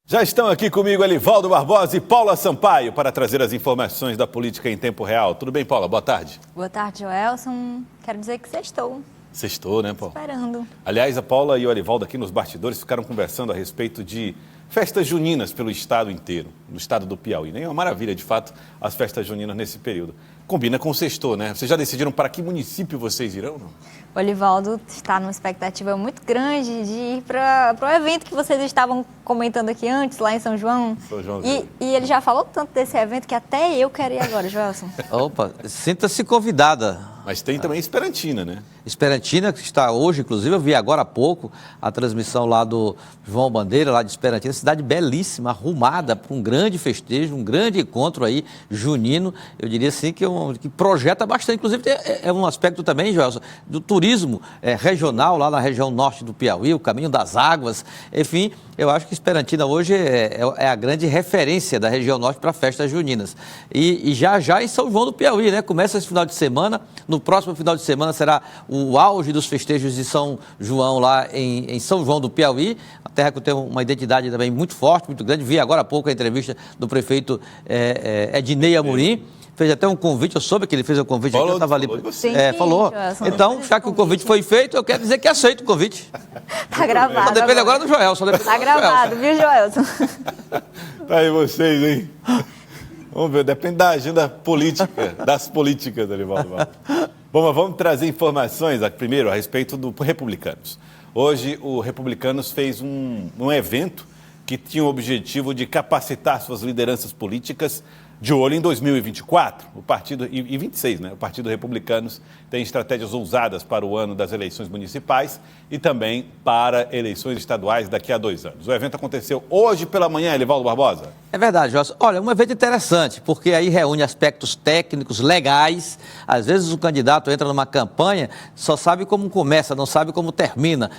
Já estão aqui comigo Elivaldo Barbosa e Paula Sampaio para trazer as informações da política em tempo real. Tudo bem, Paula? Boa tarde. Boa tarde, Joelson. Quero dizer que sextou. Sextou, né, Paula? Esperando. Aliás, a Paula e o Elivaldo aqui nos bastidores ficaram conversando a respeito de festas juninas pelo estado inteiro, no estado do Piauí. É uma maravilha, de fato, as festas juninas nesse período. Combina com o sextou, né? Vocês já decidiram para que município vocês irão, não? O Elivaldo está numa expectativa muito grande de ir para o evento que vocês estavam comentando aqui antes, lá em São João. São João. E ele já falou tanto desse evento que até eu quero ir agora, Joelson. Opa, sinta-se convidada. Mas tem também Esperantina, né? Esperantina, que está hoje, inclusive, eu vi agora há pouco a transmissão lá do João Bandeira, lá de Esperantina, cidade belíssima, arrumada para um grande festejo, um grande encontro aí, junino. Eu diria assim que projeta bastante. Inclusive, é um aspecto também, Joelson, do turismo regional, lá na região norte do Piauí, o Caminho das Águas. Enfim, eu acho que Esperantina hoje é a grande referência da região norte para festas juninas. E já em São João do Piauí, né? Começa esse final de semana. No próximo final de semana será o auge dos festejos de São João lá em São João do Piauí, a terra que tem uma identidade também muito forte, muito grande. Vi agora há pouco a entrevista do prefeito Ednei Amorim, fez até um convite, eu soube que ele fez um convite, falou, eu estava ali. Sim, falou. Então, já que o convite foi feito, eu quero dizer que aceito o convite. Tá gravado. Só depende agora do Joelson. Tá gravado, viu, Joelson? Tá aí vocês, hein? Vamos ver, depende da agenda política, das políticas, Elivaldo. Bom, mas vamos trazer informações, primeiro, a respeito do Republicanos. Hoje, o Republicanos fez um evento que tinha o objetivo de capacitar suas lideranças políticas de olho em 2024, e 26, né? O Partido Republicanos tem estratégias ousadas para o ano das eleições municipais e também para eleições estaduais daqui a 2 anos. O evento aconteceu hoje pela manhã, Elivaldo Barbosa. É verdade, Jorge. Olha, um evento interessante, porque aí reúne aspectos técnicos, legais. Às vezes o candidato entra numa campanha, só sabe como começa, não sabe como termina.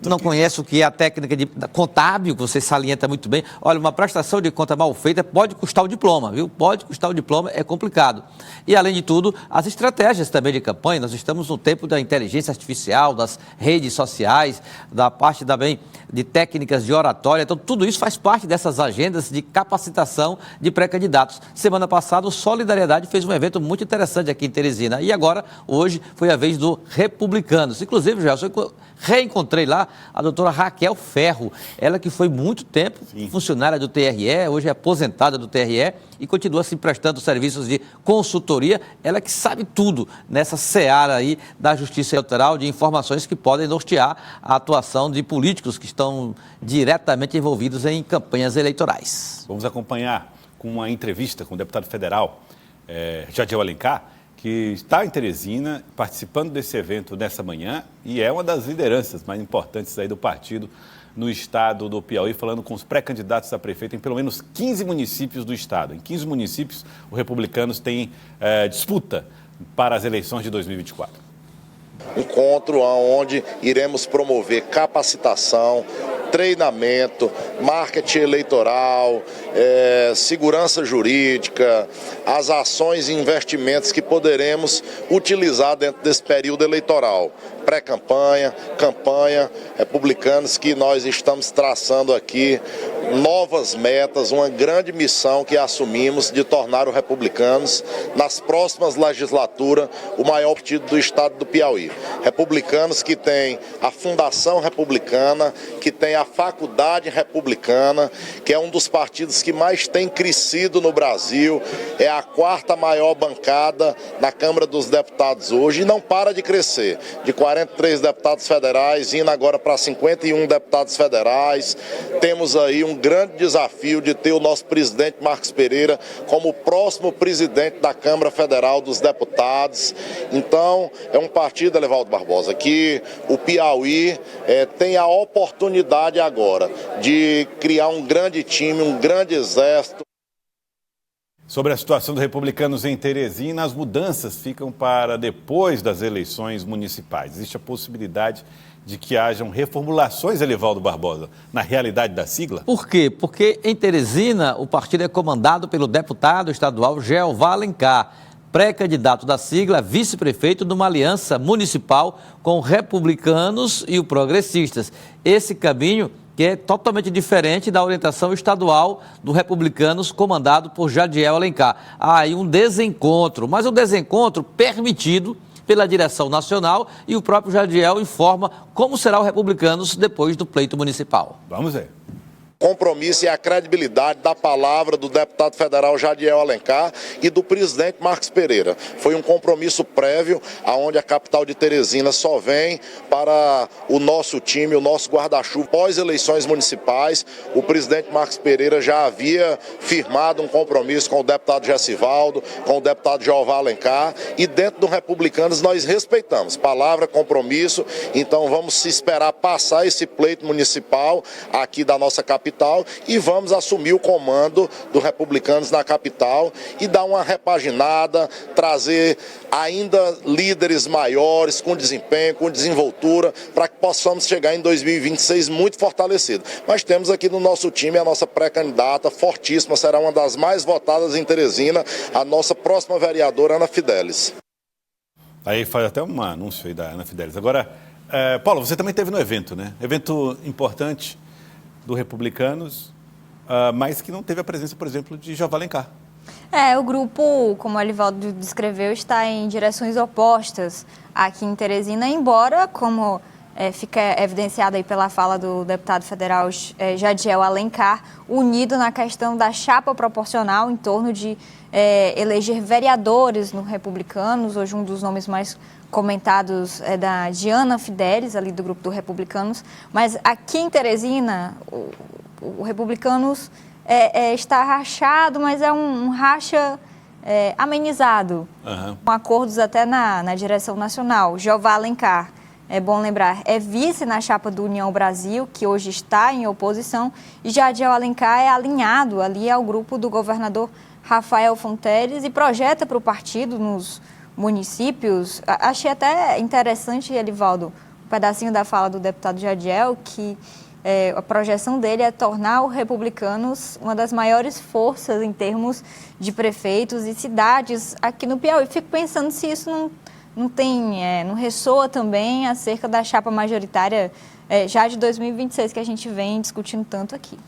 Não conhece o que é a técnica contábil, que você salienta muito bem. Olha, uma prestação de conta mal feita pode custar o diploma, viu? Pode custar o diploma, é complicado. E, além de tudo, as estratégias também de campanha. Nós estamos no tempo da inteligência artificial, das redes sociais, da parte também de técnicas de oratória. Então, tudo isso faz parte dessas agendas de capacitação de pré-candidatos. Semana passada, o Solidariedade fez um evento muito interessante aqui em Teresina. E agora, hoje, foi a vez do Republicanos. Inclusive, Gelson, eu reencontrei lá a doutora Raquel Ferro. Ela que foi muito tempo funcionária do TRE, hoje é aposentada do TRE e continua se prestando serviços de consultoria. Ela que sabe tudo nessa seara aí da justiça eleitoral, de informações que podem nortear a atuação de políticos que estão diretamente envolvidos em campanhas eleitorais. Vamos acompanhar com uma entrevista com o deputado federal Jadiel Alencar, que está em Teresina, participando desse evento nessa manhã e é uma das lideranças mais importantes aí do partido no estado do Piauí, falando com os pré-candidatos a prefeito em pelo menos 15 municípios do estado. Em 15 municípios, os Republicanos têm disputa para as eleições de 2024. Encontro onde iremos promover capacitação, treinamento, marketing eleitoral, segurança jurídica, as ações e investimentos que poderemos utilizar dentro desse período eleitoral. Pré-campanha, campanha, Republicanos, que nós estamos traçando aqui novas metas, uma grande missão que assumimos de tornar o Republicanos, nas próximas legislaturas, o maior partido do estado do Piauí. Republicanos que tem a Fundação Republicana, que tem a Faculdade Republicana, que é um dos partidos que mais tem crescido no Brasil, é a 4ª maior bancada na Câmara dos Deputados hoje e não para de crescer, de 43 deputados federais, indo agora para 51 deputados federais. Temos aí um grande desafio de ter o nosso presidente Marcos Pereira como o próximo presidente da Câmara Federal dos Deputados. Então, é um partido, Elivaldo Barbosa, que o Piauí tem a oportunidade agora de criar um grande time, um grande exército. Sobre a situação dos Republicanos em Teresina, as mudanças ficam para depois das eleições municipais. Existe a possibilidade de que hajam reformulações, Elivaldo Barbosa, na realidade da sigla? Por quê? Porque em Teresina o partido é comandado pelo deputado estadual Jeová Alencar, pré-candidato da sigla, vice-prefeito de uma aliança municipal com Republicanos e o Progressistas. Esse caminho que é totalmente diferente da orientação estadual do Republicanos, comandado por Jadiel Alencar. Há aí um desencontro, mas um desencontro permitido pela direção nacional, e o próprio Jadiel informa como será o Republicanos depois do pleito municipal. Vamos ver. Compromisso e a credibilidade da palavra do deputado federal Jadiel Alencar e do presidente Marcos Pereira. Foi um compromisso prévio, aonde a capital de Teresina só vem para o nosso time, o nosso guarda-chuva. Pós eleições municipais, o presidente Marcos Pereira já havia firmado um compromisso com o deputado Gessivaldo, com o deputado Jeová Alencar, e dentro do Republicanos nós respeitamos palavra, compromisso. Então vamos se esperar passar esse pleito municipal aqui da nossa capital e vamos assumir o comando do Republicanos na capital e dar uma repaginada, trazer ainda líderes maiores, com desempenho, com desenvoltura, para que possamos chegar em 2026 muito fortalecidos. Mas temos aqui no nosso time a nossa pré-candidata fortíssima, será uma das mais votadas em Teresina, a nossa próxima vereadora, Ana Fidelis. Aí faz até um anúncio aí da Ana Fidelis. Agora, Paulo, você também esteve no evento, né? Evento importante do Republicanos, mas que não teve a presença, por exemplo, de Jeová Alencar. O grupo, como o Elivaldo descreveu, está em direções opostas aqui em Teresina, embora, como fica evidenciado aí pela fala do deputado federal Jadiel Alencar, unido na questão da chapa proporcional em torno de eleger vereadores no Republicanos. Hoje um dos nomes mais comentados é da Diana Fidelis, ali do grupo do Republicanos, mas aqui em Teresina o Republicanos está rachado, mas é um racha amenizado, com acordos até na direção nacional. Jeová Alencar, é bom lembrar, é vice na chapa do União Brasil, que hoje está em oposição, e Jadiel Alencar é alinhado ali ao grupo do governador Rafael Fonteles e projeta para o partido nos municípios. Achei até interessante, Elivaldo, um pedacinho da fala do deputado Jadiel, que a projeção dele é tornar o Republicanos uma das maiores forças em termos de prefeitos e cidades aqui no Piauí. Fico pensando se isso não ressoa também acerca da chapa majoritária já de 2026, que a gente vem discutindo tanto aqui.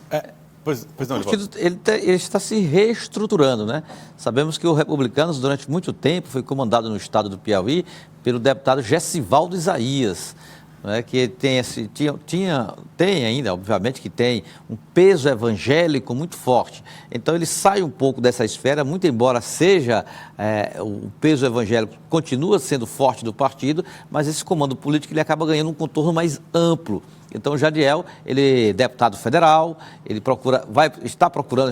Pois não, o partido ele está se reestruturando, né? Sabemos que o Republicanos, durante muito tempo, foi comandado no estado do Piauí pelo deputado Gessivaldo Isaías, né? Que tem ainda, obviamente que tem, um peso evangélico muito forte. Então ele sai um pouco dessa esfera, muito embora seja o peso evangélico continua sendo forte do partido, mas esse comando político ele acaba ganhando um contorno mais amplo. Então, o Jadiel, ele é deputado federal, ele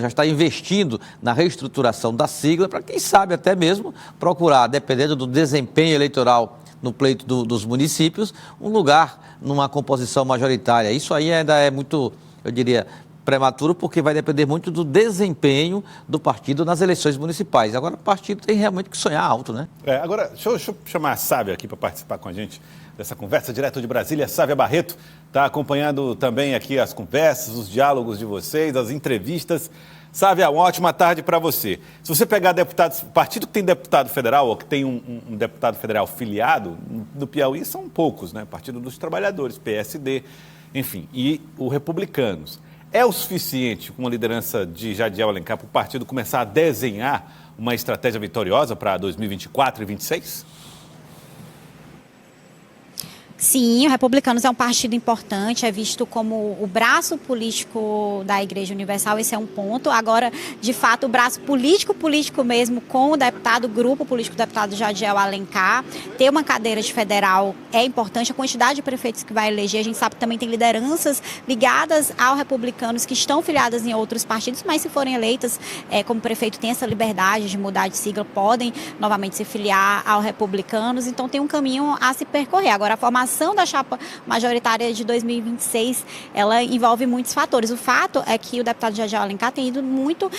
já está investindo na reestruturação da sigla, para quem sabe até mesmo procurar, dependendo do desempenho eleitoral no pleito dos municípios, um lugar numa composição majoritária. Isso aí ainda é muito, eu diria, prematuro, porque vai depender muito do desempenho do partido nas eleições municipais. Agora, o partido tem realmente que sonhar alto, né? Agora, deixa eu chamar a Sávia aqui para participar com a gente dessa conversa, direto de Brasília. Sávia Barreto está acompanhando também aqui as conversas, os diálogos de vocês, as entrevistas. Sávia, uma ótima tarde para você. Se você pegar deputados, partido que tem deputado federal ou que tem um deputado federal filiado, no Piauí são poucos, né? Partido dos Trabalhadores, PSD, enfim, e o Republicanos. É o suficiente, com a liderança de Jadiel Alencar, para o partido começar a desenhar uma estratégia vitoriosa para 2024 e 2026? Sim, o Republicanos é um partido importante, é visto como o braço político da Igreja Universal, esse é um ponto. Agora, de fato, o braço político mesmo, com o grupo político do deputado Jadiel Alencar, ter uma cadeira de federal é importante. A quantidade de prefeitos que vai eleger, a gente sabe que também tem lideranças ligadas ao Republicanos que estão filiadas em outros partidos, mas se forem eleitas como prefeito, tem essa liberdade de mudar de sigla, podem novamente se filiar ao Republicanos, então tem um caminho a se percorrer. Agora, a formação da chapa majoritária de 2026, ela envolve muitos fatores. O fato é que o deputado Jadiel Alencar tem ido muito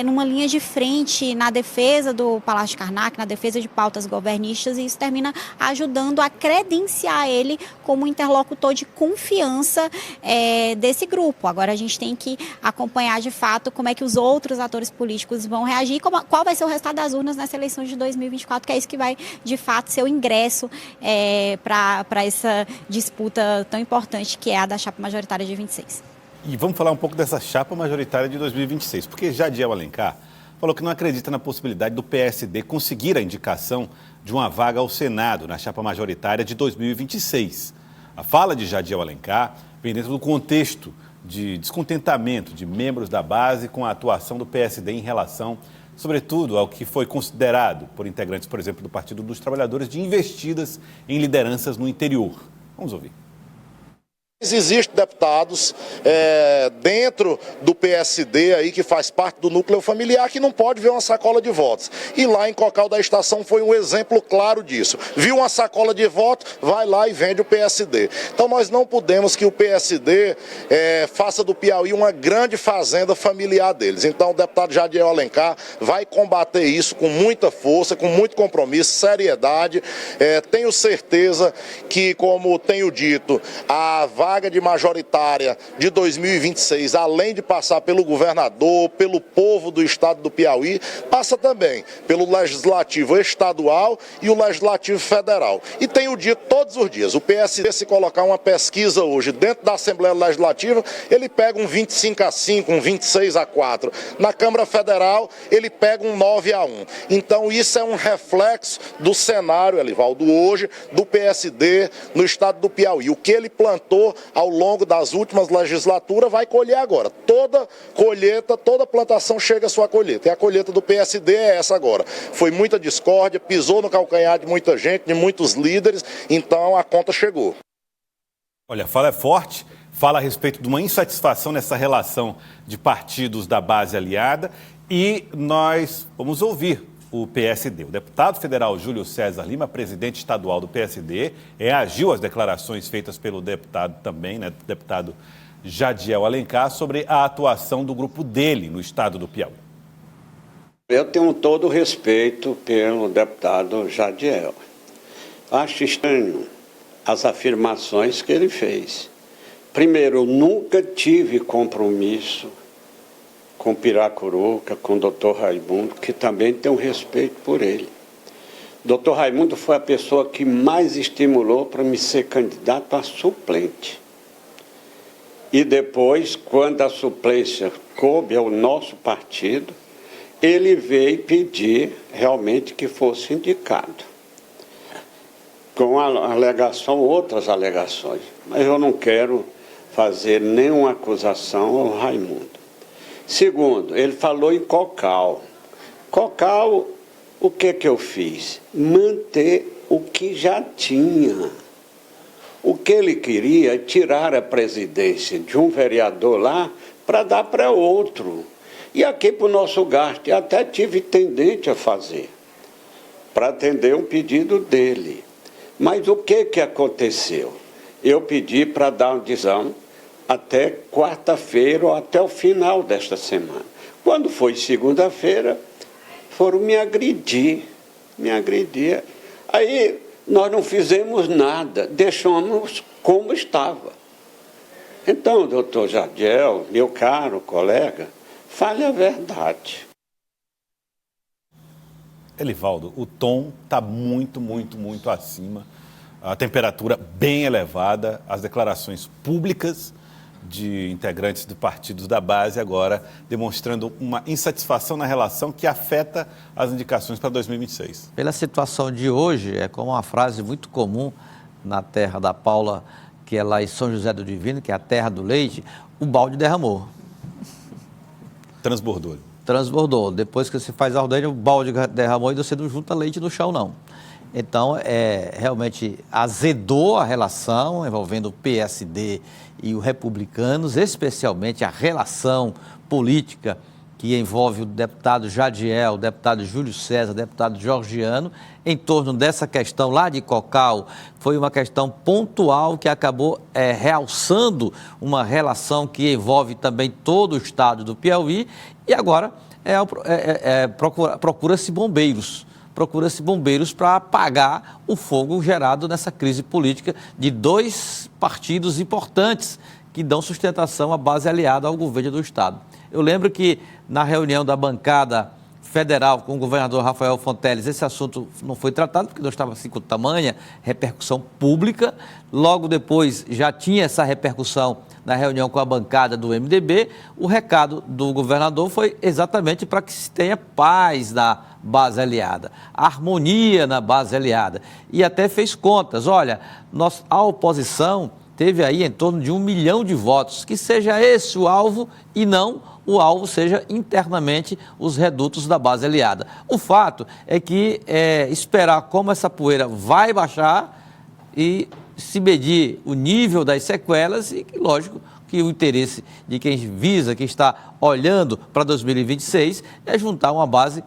numa linha de frente na defesa do Palácio de Karnak, na defesa de pautas governistas, e isso termina ajudando a credenciar ele como interlocutor de confiança desse grupo. Agora a gente tem que acompanhar de fato como é que os outros atores políticos vão reagir, qual vai ser o resultado das urnas nessa eleição de 2024, que é isso que vai de fato ser o ingresso para essa disputa tão importante que é a da chapa majoritária de 26. E vamos falar um pouco dessa chapa majoritária de 2026, porque Jadiel Alencar falou que não acredita na possibilidade do PSD conseguir a indicação de uma vaga ao Senado na chapa majoritária de 2026. A fala de Jadiel Alencar vem dentro do contexto de descontentamento de membros da base com a atuação do PSD em relação, sobretudo, ao que foi considerado por integrantes, por exemplo, do Partido dos Trabalhadores, de investidas em lideranças no interior. Vamos ouvir. Existem deputados dentro do PSD aí que faz parte do núcleo familiar que não pode ver uma sacola de votos. E lá em Cocal da Estação foi um exemplo claro disso. Viu uma sacola de votos, vai lá e vende o PSD. Então nós não podemos que o PSD faça do Piauí uma grande fazenda familiar deles. Então o deputado Jadiel Alencar vai combater isso com muita força, com muito compromisso, seriedade. Tenho certeza que, como tenho dito, a vaga de majoritária de 2026, além de passar pelo governador, pelo povo do estado do Piauí, passa também pelo legislativo estadual e o legislativo federal. E tenho dito todos os dias, o PSD, se colocar uma pesquisa hoje dentro da Assembleia Legislativa, ele pega um 25-5, um 26-4. Na Câmara Federal, ele pega um 9-1. Então isso é um reflexo do cenário, Elivaldo, hoje, do PSD no estado do Piauí. O que ele plantou ao longo das últimas legislaturas vai colher agora. Toda colheita, toda plantação chega à sua colheita. E a colheita do PSD é essa agora. Foi muita discórdia, pisou no calcanhar de muita gente, de muitos líderes, então a conta chegou. Olha, a fala é forte, fala a respeito de uma insatisfação nessa relação de partidos da base aliada e nós vamos ouvir o PSD. O deputado federal Júlio César Lima, presidente estadual do PSD, reagiu às declarações feitas pelo deputado também, deputado Jadiel Alencar, sobre a atuação do grupo dele no estado do Piauí. Eu tenho todo o respeito pelo deputado Jadiel. Acho estranho as afirmações que ele fez. Primeiro, eu nunca tive compromisso com Piracuruca, com o doutor Raimundo, que também tenho respeito por ele. Doutor Raimundo foi a pessoa que mais estimulou para me ser candidato a suplente. E depois, quando a suplência coube ao nosso partido, ele veio pedir realmente que fosse indicado. Com a alegação, outras alegações. Mas eu não quero fazer nenhuma acusação ao Raimundo. Segundo, ele falou em Cocal. Cocal, o que eu fiz? Manter o que já tinha. O que ele queria é tirar a presidência de um vereador lá para dar para outro. E aqui para o nosso gasto, até tive tendente a fazer, para atender um pedido dele. Mas o que aconteceu? Eu pedi para dar uma decisão até quarta-feira ou até o final desta semana. Quando foi segunda-feira, foram me agredir. Aí nós não fizemos nada, deixamos como estava. Então, doutor Jadiel, meu caro colega, fale a verdade. Elivaldo, o tom está muito acima, a temperatura bem elevada, as declarações públicas de integrantes de partidos da base agora demonstrando uma insatisfação na relação que afeta as indicações para 2026. Pela situação de hoje, é como uma frase muito comum na terra da Paula, que é lá em São José do Divino, que é a terra do leite, o balde derramou. Transbordou. Depois que você faz a ordenha, o balde derramou e você não junta leite no chão, não. Então, realmente azedou a relação envolvendo o PSD e os republicanos, especialmente a relação política que envolve o deputado Jadiel, o deputado Júlio César, o deputado Georgiano, em torno dessa questão lá de Cocal. Foi uma questão pontual que acabou realçando uma relação que envolve também todo o estado do Piauí e agora procura-se bombeiros. Procura-se bombeiros para apagar o fogo gerado nessa crise política de dois partidos importantes que dão sustentação à base aliada ao governo do Estado. Eu lembro que na reunião da bancada federal com o governador Rafael Fonteles, esse assunto não foi tratado, porque não estava assim com tamanha repercussão pública. Logo depois já tinha essa repercussão na reunião com a bancada do MDB. O recado do governador foi exatamente para que se tenha paz na base aliada, harmonia na base aliada. E até fez contas. Olha, a oposição teve aí em torno de 1 milhão de votos, que seja esse o alvo e não o alvo seja internamente os redutos da base aliada. O fato é que esperar como essa poeira vai baixar e se medir o nível das sequelas e, lógico, que o interesse de quem visa, quem está olhando para 2026 é juntar uma base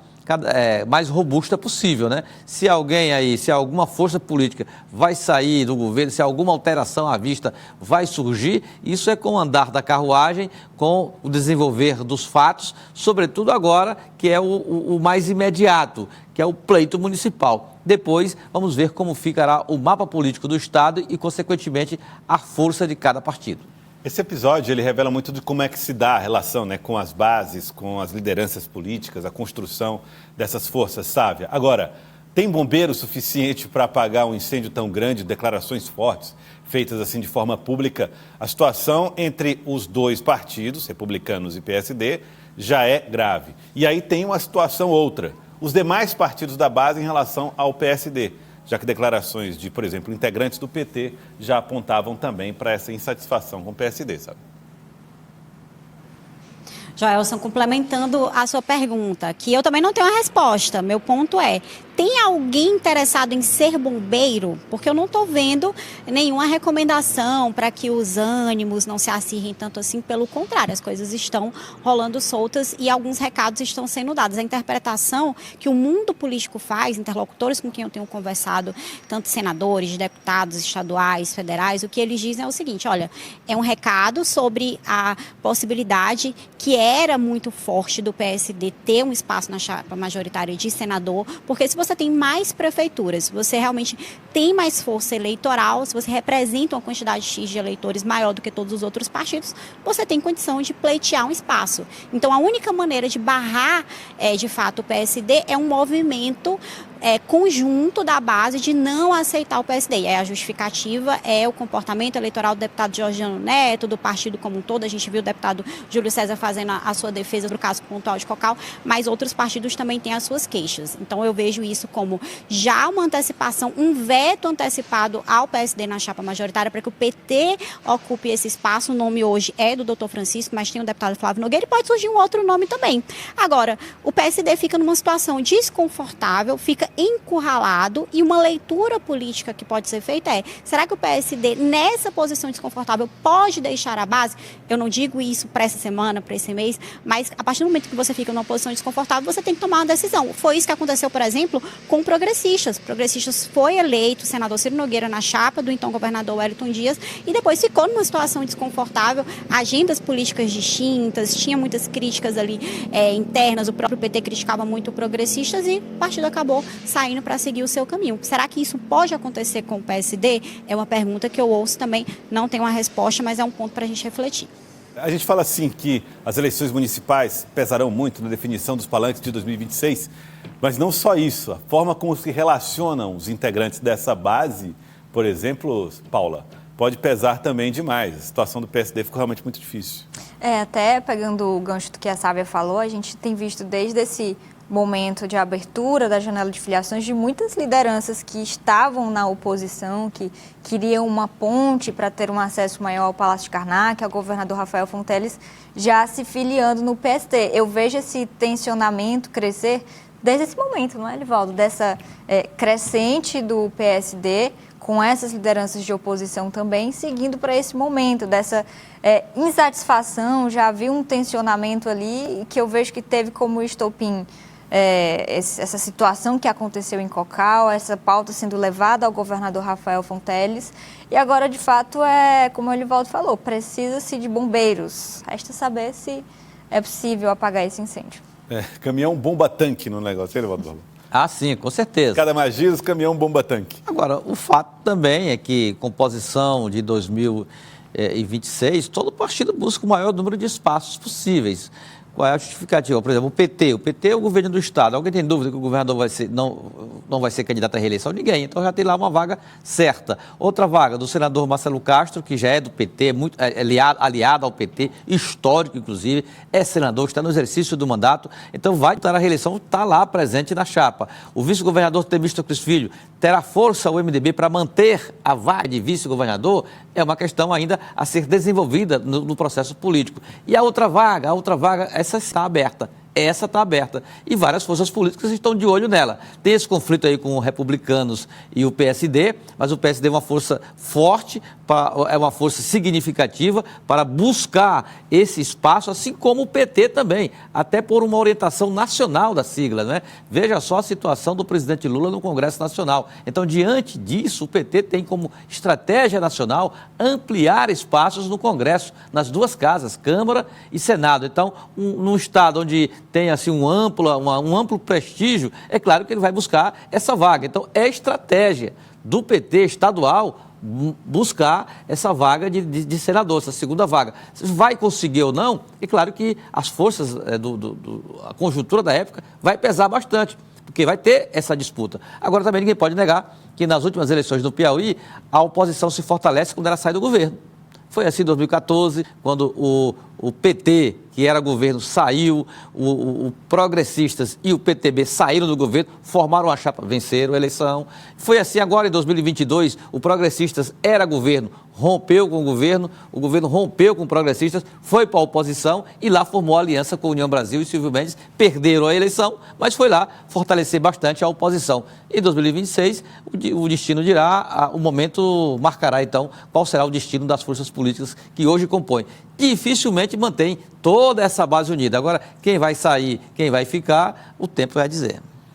mais robusta possível, né? Se alguém aí, se alguma força política vai sair do governo, se alguma alteração à vista vai surgir, isso é com o andar da carruagem, com o desenvolver dos fatos, sobretudo agora, que é o mais imediato, que é o pleito municipal. Depois, vamos ver como ficará o mapa político do Estado e, consequentemente, a força de cada partido. Esse episódio, ele revela muito de como é que se dá a relação, né, com as bases, com as lideranças políticas, a construção dessas forças, Sávia. Agora, tem bombeiro suficiente para apagar um incêndio tão grande, declarações fortes, feitas assim de forma pública? A situação entre os dois partidos, republicanos e PSD, já é grave. E aí tem uma situação outra, os demais partidos da base em relação ao PSD, já que declarações de, por exemplo, integrantes do PT já apontavam também para essa insatisfação com o PSD, sabe? Joelson, complementando a sua pergunta, que eu também não tenho a resposta. Meu ponto é, tem alguém interessado em ser bombeiro? Porque eu não estou vendo nenhuma recomendação para que os ânimos não se acirrem tanto assim. Pelo contrário, as coisas estão rolando soltas e alguns recados estão sendo dados. A interpretação que o mundo político faz, interlocutores com quem eu tenho conversado, tanto senadores, deputados estaduais, federais, o que eles dizem é o seguinte, olha, é um recado sobre a possibilidade que era muito forte do PSD ter um espaço na chapa majoritária de senador, porque se você tem mais prefeituras, se você realmente tem mais força eleitoral, se você representa uma quantidade X de eleitores maior do que todos os outros partidos, você tem condição de pleitear um espaço. Então, a única maneira de barrar, de fato, o PSD é um movimento conjunto da base de não aceitar o PSD. E aí a justificativa é o comportamento eleitoral do deputado Georgiano Neto, do partido como um todo. A gente viu o deputado Júlio César fazendo a sua defesa do caso pontual de Cocal, mas outros partidos também têm as suas queixas. Então eu vejo isso como já uma antecipação, um veto antecipado ao PSD na chapa majoritária para que o PT ocupe esse espaço. O nome hoje é do doutor Francisco, mas tem o deputado Flávio Nogueira e pode surgir um outro nome também. Agora, o PSD fica numa situação desconfortável, fica encurralado e uma leitura política que pode ser feita é, será que o PSD nessa posição desconfortável pode deixar a base? Eu não digo isso para essa semana, para esse mês, mas a partir do momento que você fica numa posição desconfortável, você tem que tomar uma decisão. Foi isso que aconteceu, por exemplo, com Progressistas. Progressistas foi eleito o senador Ciro Nogueira na chapa do então governador Wellington Dias e depois ficou numa situação desconfortável, agendas políticas distintas, tinha muitas críticas ali internas, o próprio PT criticava muito Progressistas e o partido acabou saindo para seguir o seu caminho. Será que isso pode acontecer com o PSD? É uma pergunta que eu ouço também, não tenho uma resposta, mas é um ponto para a gente refletir. A gente fala assim que as eleições municipais pesarão muito na definição dos palanques de 2026, mas não só isso, a forma como se relacionam os integrantes dessa base, por exemplo, Paula, pode pesar também demais. A situação do PSD ficou realmente muito difícil. Até pegando o gancho do que a Sávia falou, a gente tem visto desde esse momento de abertura da janela de filiações de muitas lideranças que estavam na oposição, que queriam uma ponte para ter um acesso maior ao Palácio de Karnak, ao governador Rafael Fonteles, já se filiando no PSD. Eu vejo esse tensionamento crescer desde esse momento, não é, Livaldo? Dessa crescente do PSD, com essas lideranças de oposição também, seguindo para esse momento dessa insatisfação. Já vi um tensionamento ali que eu vejo que teve como estopim essa situação que aconteceu em Cocal, essa pauta sendo levada ao governador Rafael Fonteles. E agora, de fato, como o Livaldo falou, precisa-se de bombeiros. Resta saber se é possível apagar esse incêndio. Caminhão bomba-tanque no negócio, Livaldo? Ah, sim, com certeza. Cada magia, caminhão bomba-tanque. Agora, o fato também é que, composição de 2026, todo partido busca o maior número de espaços possíveis. Qual é a justificativa? Por exemplo, o PT é o governo do Estado. Alguém tem dúvida que o governador não vai ser candidato à reeleição? Ninguém. Então já tem lá uma vaga certa. Outra vaga do senador Marcelo Castro, que já é do PT, é aliado ao PT, histórico inclusive, é senador, está no exercício do mandato, então vai estar na reeleição, está lá presente na chapa. O vice-governador Temístocles Filho terá força o MDB para manter a vaga de vice-governador? É uma questão ainda a ser desenvolvida no processo político. E a outra vaga, essa está aberta. Essa está aberta. E várias forças políticas estão de olho nela. Tem esse conflito aí com os republicanos e o PSD, mas o PSD é uma força forte, é uma força significativa para buscar esse espaço, assim como o PT também, até por uma orientação nacional da sigla, né? Veja só a situação do presidente Lula no Congresso Nacional. Então, diante disso, o PT tem como estratégia nacional ampliar espaços no Congresso, nas duas casas, Câmara e Senado. Então, num estado onde tem assim um amplo prestígio, é claro que ele vai buscar essa vaga. Então, é estratégia do PT estadual buscar essa vaga de senador, essa segunda vaga. Vai conseguir ou não? É claro que as forças, a conjuntura da época vai pesar bastante, porque vai ter essa disputa. Agora, também ninguém pode negar que nas últimas eleições do Piauí, a oposição se fortalece quando ela sai do governo. Foi assim em 2014, quando o PT, que era governo, saiu, o Progressistas e o PTB saíram do governo, formaram a chapa, venceram a eleição. Foi assim agora em 2022, o Progressistas era governo, rompeu com o governo rompeu com o Progressistas, foi para a oposição e lá formou aliança com a União Brasil e Silvio Mendes, perderam a eleição, mas foi lá fortalecer bastante a oposição. Em 2026, o destino dirá, o momento marcará então qual será o destino das forças políticas que hoje compõem. Dificilmente mantém toda essa base unida. Agora, quem vai sair, quem vai ficar, o tempo vai dizer.